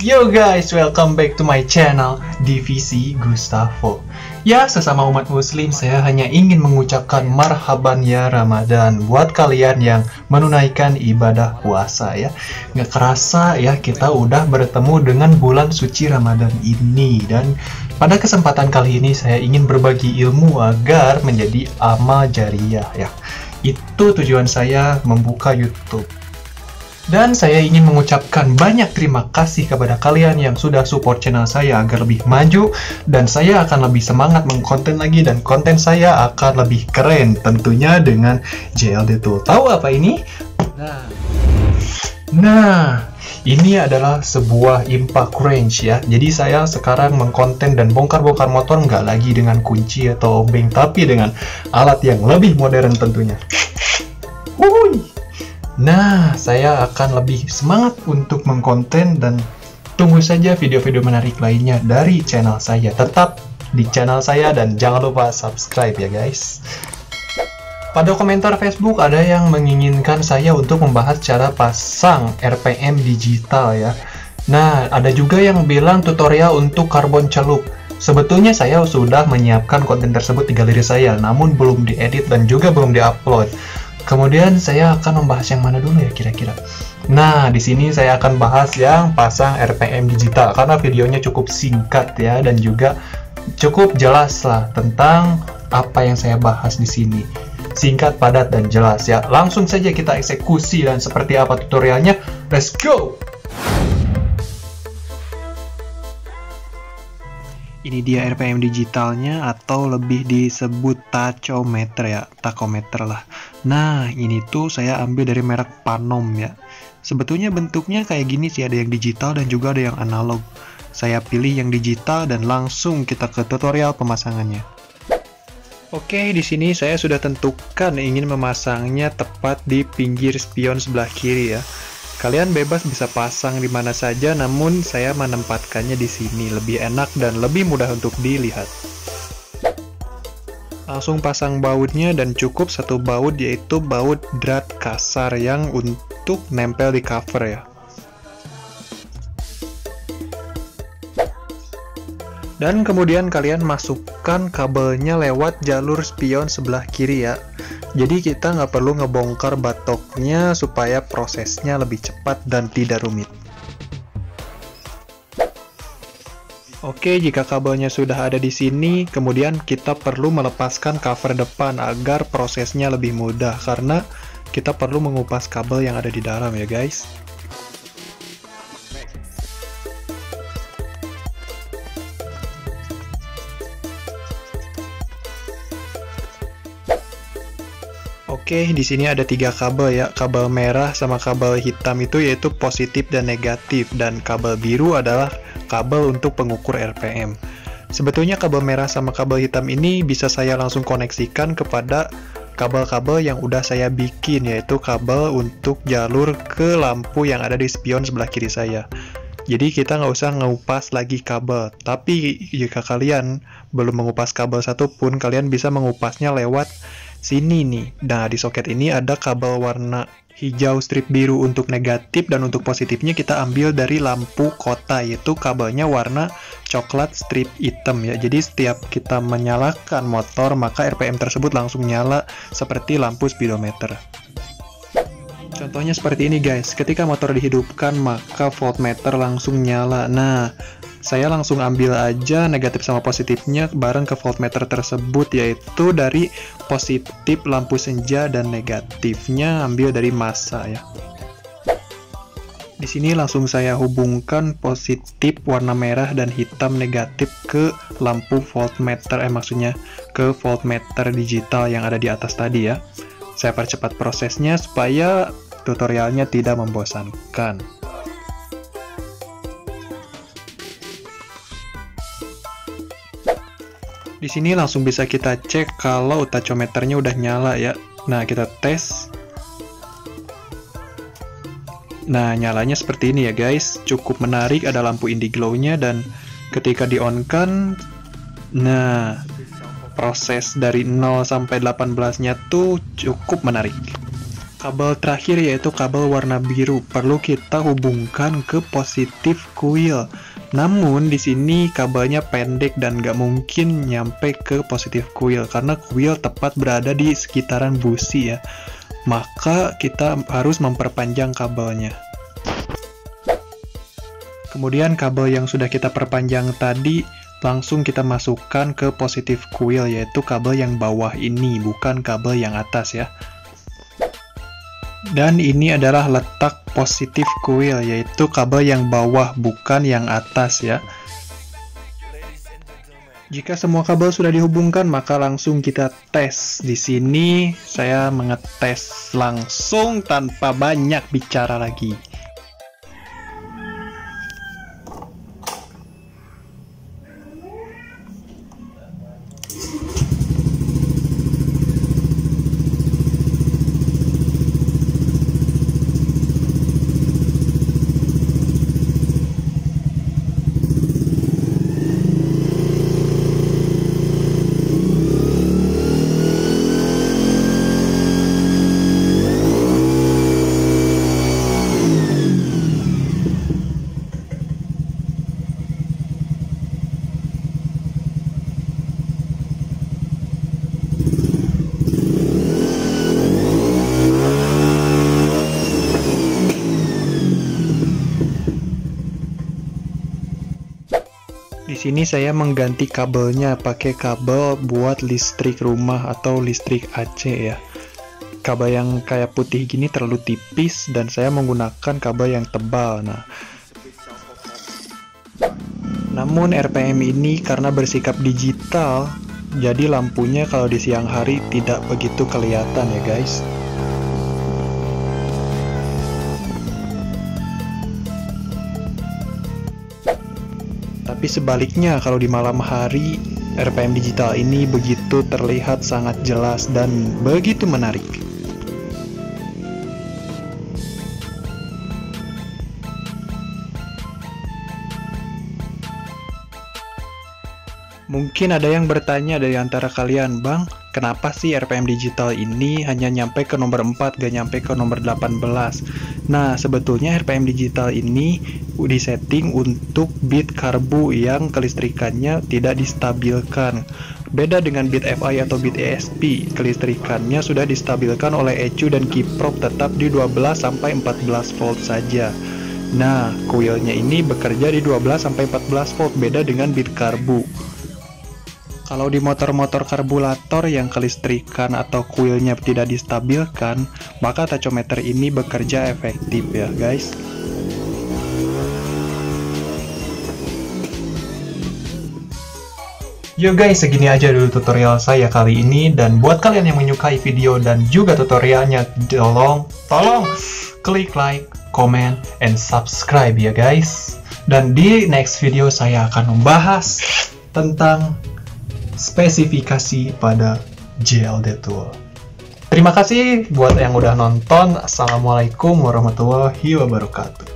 Yo guys, welcome back to my channel Divisi Gustavo. Ya, sesama umat muslim saya hanya ingin mengucapkan marhaban ya Ramadan buat kalian yang menunaikan ibadah puasa ya. Nggak kerasa ya kita udah bertemu dengan bulan suci Ramadan ini. Dan pada kesempatan kali ini saya ingin berbagi ilmu agar menjadi amal jariyah ya. Itu tujuan saya membuka YouTube. Dan saya ingin mengucapkan banyak terima kasih kepada kalian yang sudah support channel saya agar lebih maju, dan saya akan lebih semangat mengkonten lagi, dan konten saya akan lebih keren tentunya dengan JLD Tool. Tahu apa ini? Nah, ini adalah sebuah impact wrench ya. Jadi saya sekarang mengkonten dan bongkar-bongkar motor nggak lagi dengan kunci atau obeng, tapi dengan alat yang lebih modern tentunya. Wuih. Nah, saya akan lebih semangat untuk mengkonten, dan tunggu saja video-video menarik lainnya dari channel saya. Tetap di channel saya dan jangan lupa subscribe ya guys. Pada komentar Facebook ada yang menginginkan saya untuk membahas cara pasang RPM digital ya. Nah, ada juga yang bilang tutorial untuk karbon celup. Sebetulnya saya sudah menyiapkan konten tersebut di galeri saya, namun belum diedit dan juga belum diupload. Kemudian saya akan membahas yang mana dulu ya kira-kira. Nah, di sini saya akan bahas yang pasang RPM digital karena videonya cukup singkat ya, dan juga cukup jelas lah tentang apa yang saya bahas di sini. Singkat, padat, dan jelas ya. Langsung saja kita eksekusi, dan seperti apa tutorialnya? Let's go! Ini dia RPM digitalnya, atau lebih disebut tachometer ya, tachometer lah. Nah, ini tuh saya ambil dari merek Panom ya. Sebetulnya bentuknya kayak gini sih, ada yang digital dan juga ada yang analog. Saya pilih yang digital dan langsung kita ke tutorial pemasangannya. Oke, di sini saya sudah tentukan ingin memasangnya tepat di pinggir spion sebelah kiri ya. Kalian bebas bisa pasang di mana saja, namun saya menempatkannya di sini lebih enak dan lebih mudah untuk dilihat. Langsung pasang bautnya, dan cukup satu baut, yaitu baut drat kasar yang untuk nempel di cover ya. Dan kemudian kalian masukkan kabelnya lewat jalur spion sebelah kiri ya. Jadi kita nggak perlu ngebongkar batoknya supaya prosesnya lebih cepat dan tidak rumit. Oke, jika kabelnya sudah ada di sini, kemudian kita perlu melepaskan cover depan agar prosesnya lebih mudah, karena kita perlu mengupas kabel yang ada di dalam ya guys. Oke, di sini ada 3 kabel ya. Kabel merah sama kabel hitam itu yaitu positif dan negatif, dan kabel biru adalah kabel untuk pengukur RPM. Sebetulnya kabel merah sama kabel hitam ini bisa saya langsung koneksikan kepada kabel-kabel yang udah saya bikin, yaitu kabel untuk jalur ke lampu yang ada di spion sebelah kiri saya. Jadi kita nggak usah ngupas lagi kabel. Tapi jika kalian belum mengupas kabel satupun, kalian bisa mengupasnya lewat sini nih. Nah, di soket ini ada kabel warna hijau strip biru untuk negatif, dan untuk positifnya kita ambil dari lampu kota, yaitu kabelnya warna coklat strip hitam ya. Jadi setiap kita menyalakan motor, maka RPM tersebut langsung nyala seperti lampu speedometer. Contohnya seperti ini guys, ketika motor dihidupkan maka voltmeter langsung nyala. Nah, saya langsung ambil aja negatif sama positifnya bareng ke voltmeter tersebut, yaitu dari positif lampu senja dan negatifnya ambil dari massa ya. Di sini langsung saya hubungkan positif warna merah dan hitam negatif ke lampu voltmeter, maksudnya ke voltmeter digital yang ada di atas tadi ya. Saya percepat prosesnya supaya tutorialnya tidak membosankan. Di sini langsung bisa kita cek kalau tachometernya udah nyala ya. Nah, kita tes. Nah, nyalanya seperti ini ya guys. Cukup menarik, ada lampu indiglow-nya, dan ketika di-on-kan, nah, proses dari 0 sampai 18-nya tuh cukup menarik. Kabel terakhir yaitu kabel warna biru, perlu kita hubungkan ke positif kuil. Namun di sini kabelnya pendek dan nggak mungkin nyampe ke positif kuil karena kuil tepat berada di sekitaran busi ya. Maka kita harus memperpanjang kabelnya. Kemudian kabel yang sudah kita perpanjang tadi langsung kita masukkan ke positif kuil, yaitu kabel yang bawah ini, bukan kabel yang atas ya. Dan ini adalah letak positif kuil, yaitu kabel yang bawah, bukan yang atas ya. Jika semua kabel sudah dihubungkan, maka langsung kita tes. Di sini saya mengetes langsung tanpa banyak bicara lagi. Di sini saya mengganti kabelnya pakai kabel buat listrik rumah atau listrik AC ya. Kabel yang kayak putih gini terlalu tipis dan saya menggunakan kabel yang tebal. Namun RPM ini karena bersikap digital, jadi lampunya kalau di siang hari tidak begitu kelihatan ya guys. Tapi sebaliknya, kalau di malam hari, RPM digital ini begitu terlihat sangat jelas dan begitu menarik. Mungkin ada yang bertanya dari antara kalian, Bang, kenapa sih RPM digital ini hanya nyampe ke nomor 4, gak nyampe ke nomor 18? Nah, sebetulnya RPM digital ini disetting untuk bit karbu yang kelistrikannya tidak distabilkan. Beda dengan bit FI atau bit ESP, kelistrikannya sudah distabilkan oleh ECU dan kiprop tetap di 12-14 volt saja. Nah, kuilnya ini bekerja di 12-14 volt, beda dengan bit karbu. Kalau di motor-motor karburator yang kelistrikan atau kuilnya tidak distabilkan, maka tachometer ini bekerja efektif ya guys. Yo guys, segini aja dulu tutorial saya kali ini, dan buat kalian yang menyukai video dan juga tutorialnya, tolong klik like, comment, and subscribe ya guys. Dan di next video saya akan membahas tentang spesifikasi pada JLD Tool. Terima kasih buat yang udah nonton. Assalamualaikum warahmatullahi wabarakatuh.